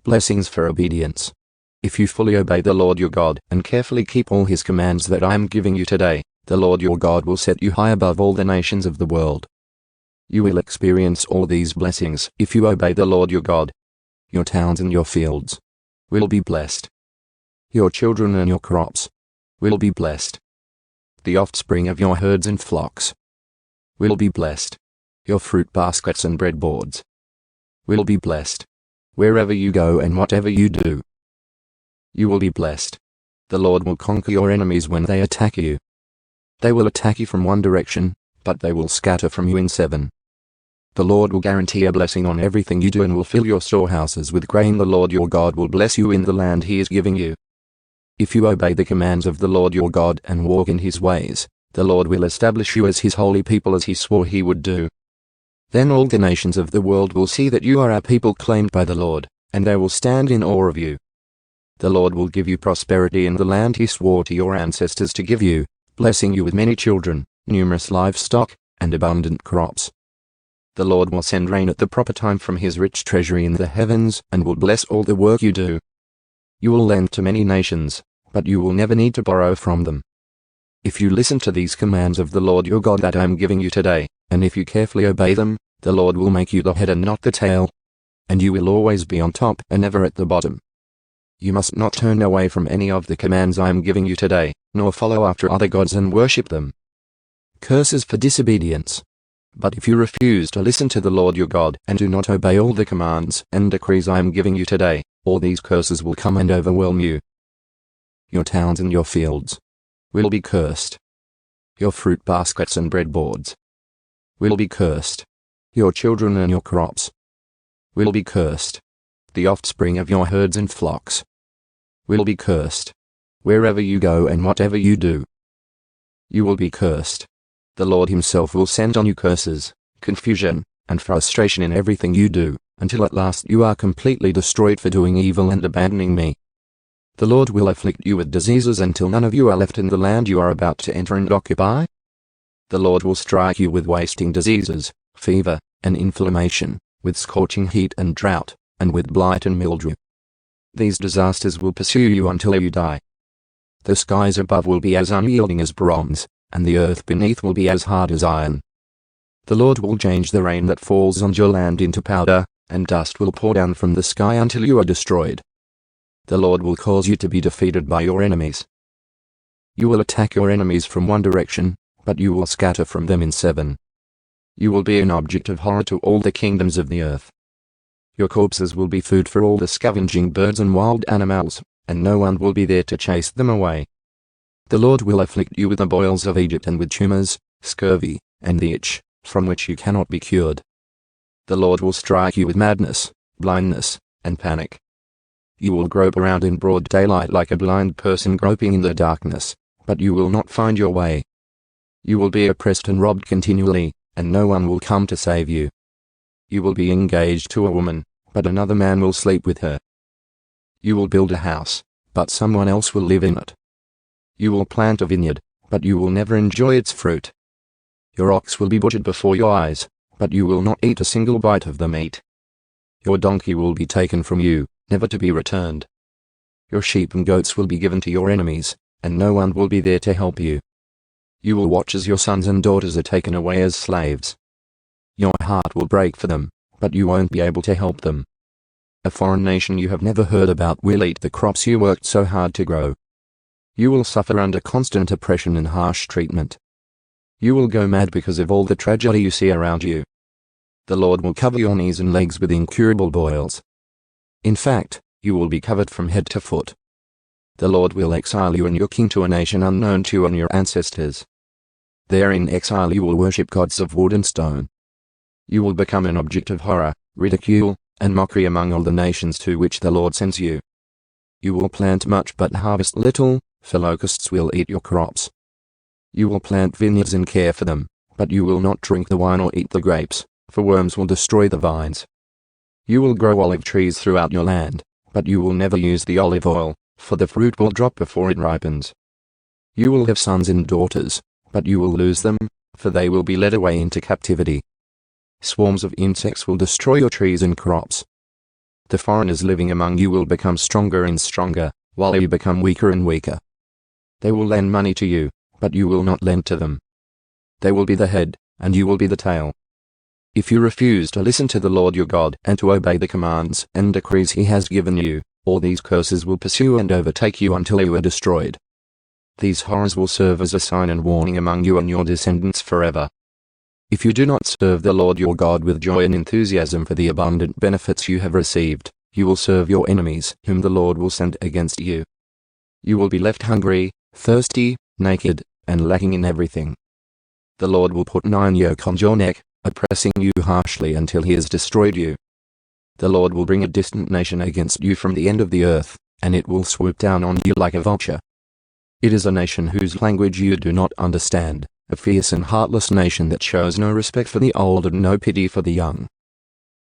Blessings for obedience. If you fully obey the Lord your God and carefully keep all his commands that I am giving you today, the Lord your God will set you high above all the nations of the world. You will experience all these blessings if you obey the Lord your God. Your towns and your fields will be blessed. Your children and your crops will be blessed. The offspring of your herds and flocks will be blessed. Your fruit baskets and breadboards will be blessed. Wherever you go and whatever you do, you will be blessed. The Lord will conquer your enemies when they attack you. They will attack you from one direction, but they will scatter from you in 7. The Lord will guarantee a blessing on everything you do and will fill your storehouses with grain. The Lord your God will bless you in the land he is giving you. If you obey the commands of the Lord your God and walk in his ways, the Lord will establish you as his holy people as he swore he would do. Then all the nations of the world will see that you are a people claimed by the Lord, and they will stand in awe of you. The Lord will give you prosperity in the land he swore to your ancestors to give you, blessing you with many children, numerous livestock, and abundant crops. The Lord will send rain at the proper time from his rich treasury in the heavens and will bless all the work you do. You will lend to many nations, but you will never need to borrow from them. If you listen to these commands of the Lord your God that I am giving you today, and if you carefully obey them, the Lord will make you the head and not the tail, and you will always be on top and never at the bottom. You must not turn away from any of the commands I am giving you today, nor follow after other gods and worship them. Curses for disobedience. But if you refuse to listen to the Lord your God and do not obey all the commands and decrees I am giving you today, all these curses will come and overwhelm you. Your towns and your fields will be cursed. Your fruit baskets and breadboards will be cursed. Your children and your crops will be cursed. The offspring of your herds and flocks will be cursed. Wherever you go and whatever you do, you will be cursed. The Lord himself will send on you curses, confusion, and frustration in everything you do, until at last you are completely destroyed for doing evil and abandoning me. The Lord will afflict you with diseases until none of you are left in the land you are about to enter and occupy. The Lord will strike you with wasting diseases, fever, and inflammation, with scorching heat and drought, and with blight and mildew. These disasters will pursue you until you die. The skies above will be as unyielding as bronze, and the earth beneath will be as hard as iron. The Lord will change the rain that falls on your land into powder, and dust will pour down from the sky until you are destroyed. The Lord will cause you to be defeated by your enemies. You will attack your enemies from one direction, but you will scatter from them in 7. You will be an object of horror to all the kingdoms of the earth. Your corpses will be food for all the scavenging birds and wild animals, and no one will be there to chase them away. The Lord will afflict you with the boils of Egypt and with tumors, scurvy, and the itch, from which you cannot be cured. The Lord will strike you with madness, blindness, and panic. You will grope around in broad daylight like a blind person groping in the darkness, but you will not find your way. You will be oppressed and robbed continually, and no one will come to save you. You will be engaged to a woman, but another man will sleep with her. You will build a house, but someone else will live in it. You will plant a vineyard, but you will never enjoy its fruit. Your ox will be butchered before your eyes, but you will not eat a single bite of the meat. Your donkey will be taken from you, never to be returned. Your sheep and goats will be given to your enemies, and no one will be there to help you. You will watch as your sons and daughters are taken away as slaves. Your heart will break for them, but you won't be able to help them. A foreign nation you have never heard about will eat the crops you worked so hard to grow. You will suffer under constant oppression and harsh treatment. You will go mad because of all the tragedy you see around you. The Lord will cover your knees and legs with incurable boils. In fact, you will be covered from head to foot. The Lord will exile you and your king to a nation unknown to you and your ancestors. There in exile you will worship gods of wood and stone. You will become an object of horror, ridicule, and mockery among all the nations to which the Lord sends you. You will plant much but harvest little, for locusts will eat your crops. You will plant vineyards and care for them, but you will not drink the wine or eat the grapes, for worms will destroy the vines. You will grow olive trees throughout your land, but you will never use the olive oil, for the fruit will drop before it ripens. You will have sons and daughters, but you will lose them, for they will be led away into captivity. Swarms of insects will destroy your trees and crops. The foreigners living among you will become stronger and stronger, while you become weaker and weaker. They will lend money to you, but you will not lend to them. They will be the head, and you will be the tail. If you refuse to listen to the Lord your God and to obey the commands and decrees he has given you, all these curses will pursue and overtake you until you are destroyed. These horrors will serve as a sign and warning among you and your descendants forever. If you do not serve the Lord your God with joy and enthusiasm for the abundant benefits you have received, you will serve your enemies whom the Lord will send against you. You will be left hungry, thirsty, naked, and lacking in everything. The Lord will put an iron yoke on your neck, oppressing you harshly until he has destroyed you. The Lord will bring a distant nation against you from the end of the earth, and it will swoop down on you like a vulture. It is a nation whose language you do not understand, a fierce and heartless nation that shows no respect for the old and no pity for the young.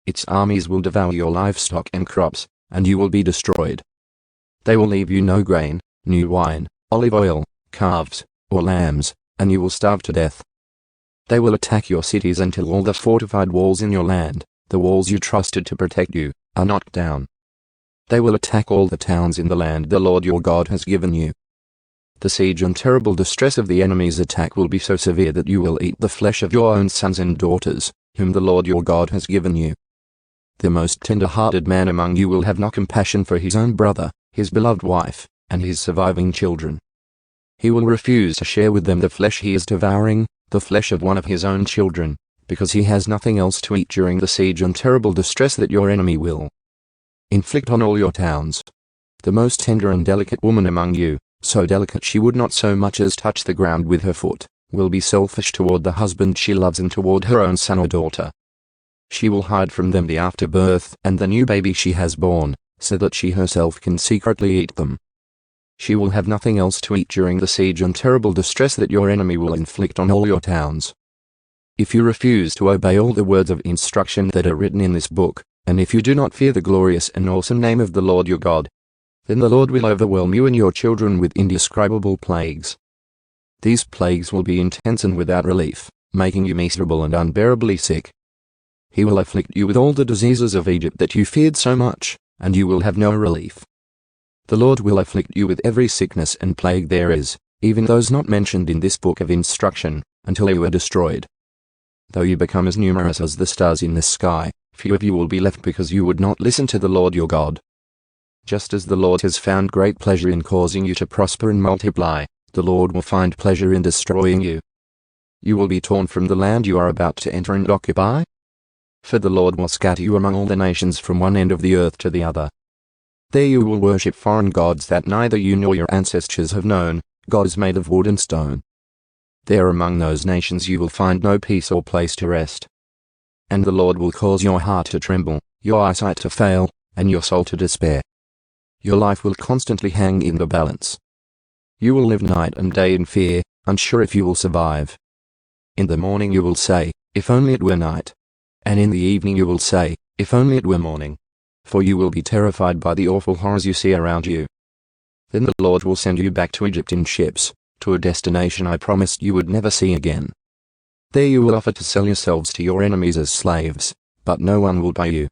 Its armies will devour your livestock and crops, and you will be destroyed. They will leave you no grain, new wine, olive oil, calves, or lambs, and you will starve to death. They will attack your cities until all the fortified walls in your land, the walls you trusted to protect you, are knocked down. They will attack all the towns in the land the Lord your God has given you. The siege and terrible distress of the enemy's attack will be so severe that you will eat the flesh of your own sons and daughters, whom the Lord your God has given you. The most tender-hearted man among you will have no compassion for his own brother, his beloved wife, and his surviving children. He will refuse to share with them the flesh he is devouring, the flesh of one of his own children, because he has nothing else to eat during the siege and terrible distress that your enemy will inflict on all your towns. The most tender and delicate woman among you, so delicate she would not so much as touch the ground with her foot, will be selfish toward the husband she loves and toward her own son or daughter. She will hide from them the afterbirth and the new baby she has born, so that she herself can secretly eat them. She will have nothing else to eat during the siege and terrible distress that your enemy will inflict on all your towns. If you refuse to obey all the words of instruction that are written in this book, and if you do not fear the glorious and awesome name of the Lord your God, then the Lord will overwhelm you and your children with indescribable plagues. These plagues will be intense and without relief, making you miserable and unbearably sick. He will afflict you with all the diseases of Egypt that you feared so much, and you will have no relief. The Lord will afflict you with every sickness and plague there is, even those not mentioned in this book of instruction, until you are destroyed. Though you become as numerous as the stars in the sky, few of you will be left because you would not listen to the Lord your God. Just as the Lord has found great pleasure in causing you to prosper and multiply, the Lord will find pleasure in destroying you. You will be torn from the land you are about to enter and occupy. For the Lord will scatter you among all the nations from one end of the earth to the other. There you will worship foreign gods that neither you nor your ancestors have known, gods made of wood and stone. There among those nations you will find no peace or place to rest. And the Lord will cause your heart to tremble, your eyesight to fail, and your soul to despair. Your life will constantly hang in the balance. You will live night and day in fear, unsure if you will survive. In the morning you will say, if only it were night. And in the evening you will say, if only it were morning. For you will be terrified by the awful horrors you see around you. Then the Lord will send you back to Egypt in ships, to a destination I promised you would never see again. There you will offer to sell yourselves to your enemies as slaves, but no one will buy you,